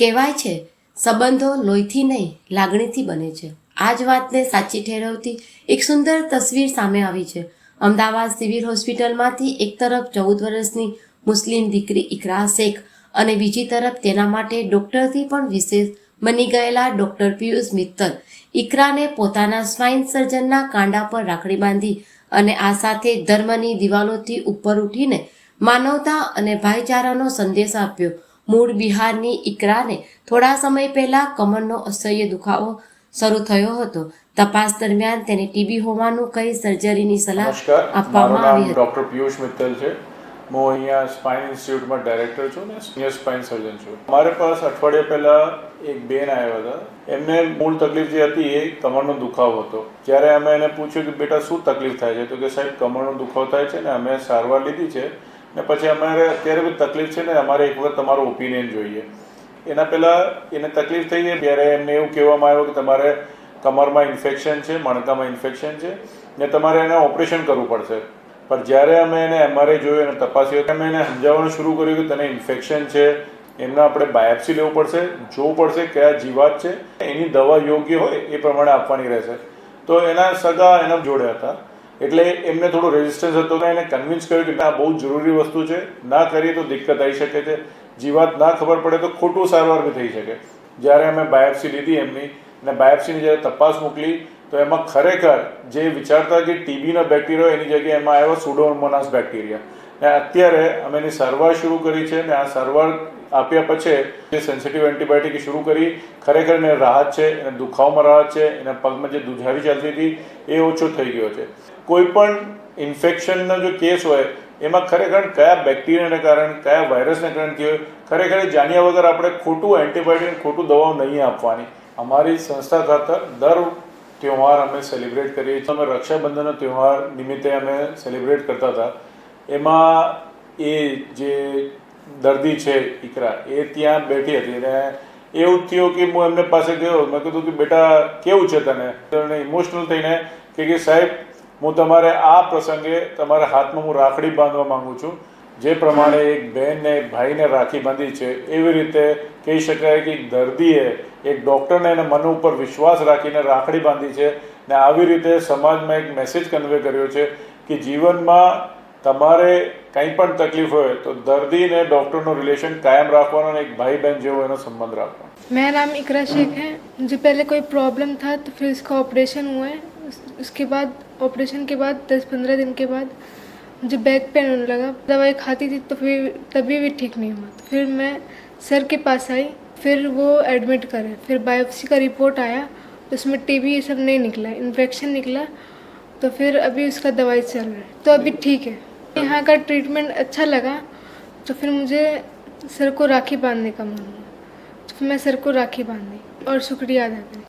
કહેવાય છે સંબંધો લોહીથી નહીં લાગણીથી બને છે. આ જ વાતને સાચી ઠેરવતી એક સુંદર તસવીર સામે આવી છે. અમદાવાદ સિવિલ હોસ્પિટલમાંથી એક તરફ 14 વર્ષની મુસ્લિમ દીકરી ઇકરા શેખ અને બીજી તરફ તેના માટે ડૉક્ટરથી પણ વિશેષ બની ગયેલા ડૉક્ટર પિયુષ મિત્તલ ઇકરાને પોતાના સ્વાઇન સર્જનના કાંડા પર રાખડી બાંધી અને આ સાથે ધર્મની દિવાલોથી ઉપર ઉઠીને માનવતા અને ભાઈચારાનો સંદેશ આપ્યો. મૂળ બિહારની ઇકરાને થોડા સમય પહેલા કમરનો અસહ્ય દુખાવો શરૂ થયો હતો. તપાસ દરમિયાન તેને ટીબી હોવાનું કહી સર્જરીની સલાહ આપવામાં આવી હતી. ડૉક્ટર પિયુષ મિત્તલ છે. હું અહીંયા સ્પાઇન ઇન્સ્ટિટ્યૂટમાં ડાયરેક્ટર છું ને સિનિયર સ્પાઇન સર્જન છું. અમારે પાસે અઠવાડિયા પહેલાં એક બેન આવ્યા હતા. એમને મૂળ તકલીફ જે હતી એ કમરનો દુખાવો હતો. જ્યારે અમે એને પૂછ્યું કે બેટા શું તકલીફ થાય છે, તો કે સાહેબ કમરનો દુખાવો થાય છે ને અમે સારવાર લીધી છે ને પછી અમારે અત્યારે બી તકલીફ છે ને અમારે એક વખત તમારો ઓપિનિયન જોઈએ. એના પહેલાં એને તકલીફ થઈ છે ત્યારે એમને એવું કહેવામાં આવ્યું કે તમારે કમરમાં ઇન્ફેક્શન છે, મણકામાં ઇન્ફેક્શન છે ને તમારે એને ઓપરેશન કરવું પડશે. પણ જ્યારે અમે એને એમઆરઆઈ જોયું અને તપાસ્યું અમે એને સમજાવવાનું શરૂ કર્યું કે તને ઇન્ફેક્શન છે, એમને આપણે બાયોપ્સી લેવું પડશે, જોવું પડશે કયા જીવાત છે, એની દવા યોગ્ય હોય એ પ્રમાણે આપવાની રહેશે. તો એના સગા એના જોડે હતા એટલે એમને થોડો રેઝિસ્ટન્સ હતો. એને કન્વિન્સ કર્યું કે આ બહુ જરૂરી વસ્તુ છે, ના કરીએ તો દિક્કત આવી શકે છે, જીવાત ના ખબર પડે તો ખોટું સારવાર બી થઈ શકે. જ્યારે અમે બાયોપ્સી લીધી એમની અને બાયોપ્સીની જ્યારે તપાસ મોકલી તો એમાં ખરેખર જે વિચારતા કે ટીબીનો બેક્ટેરિયા એની જગ્યાએ એમાં આવ્યો સુડોમોનાસ બેક્ટેરિયા. ને અત્યારે અમે એની સારવાર શરૂ કરી છે ને આ સારવાર આપ્યા પછી જે સેન્સિટિવ એન્ટીબાયોટિક શરૂ કરી ખરેખર એને રાહત છે, એને દુખાવામાં રાહત છે, એના પગમાં જે દુજારી ચાલતી હતી એ ઓછો થઈ ગયો છે. કોઈ પણ ઇન્ફેક્શનનો જો કેસ હોય એમાં ખરેખર કયા બેક્ટેરિયાને કારણે કયા વાયરસને કારણે થયો ખરેખર જાણ્યા વગર આપણે ખોટું એન્ટીબાયોટિક ખોટું દવાઓ નહીં આપવાની. અમારી સંસ્થા ખાતર દર તહેવાર અમે સેલિબ્રેટ કરીએ છીએ. અમે રક્ષાબંધનનો તહેવાર નિમિત્તે અમે સેલિબ્રેટ કરતા હતા. એમાં એ જે દર્દી છે ઇકરા એ ત્યાં બેઠી હતી અને એવું થયું કે હું એમને પાસે ગયો. મેં કીધું કે બેટા કેવું છે તને? તો ઇમોશનલ થઈને કે સાહેબ હું તમારે આ પ્રસંગે તમારા હાથમાં હું રાખડી બાંધવા માંગુ છું. જે પ્રમાણે એક બહેનને એક ભાઈને રાખી બાંધી છે એવી રીતે કહી શકાય કે એક દર્દીએ એક ડૉક્ટરને એને મન ઉપર વિશ્વાસ રાખીને રાખડી બાંધી છે ને આવી રીતે સમાજમાં એક મેસેજ કન્વે કર્યો છે કે જીવનમાં તમારે કંઈ પણ તકલીફ હોય તો દર્દી ને डॉक्टर रिलेशन कायम रखवाना और एक भाई बहन जो है संबंध रखना. मेरा नाम इकरा शेख है. मुझे पहले कोई प्रॉब्लम था तो फिर इसका ऑपरेशन हुआ है. उसके बाद ऑपरेशन के बाद 10-15 दिन के बाद मुझे बैक पेन होने लगा. दवाई खाती थी तो फिर तभी भी ठीक नहीं हुआ. तो फिर मैं सर के पास आई, फिर वो एडमिट करे. फिर बायोप्सी का रिपोर्ट आया तो उसमें टीबी ये सब नहीं निकला, इन्फेक्शन निकला. तो फिर अभी उसका दवाई चल रहा है तो अभी ठीक है. यहाँ का ट्रीटमेंट अच्छा लगा तो फिर मुझे सर को राखी बांधने का मन हुआ. तो फिर मैं सर को राखी बांधी और शुक्रिया अदा करी.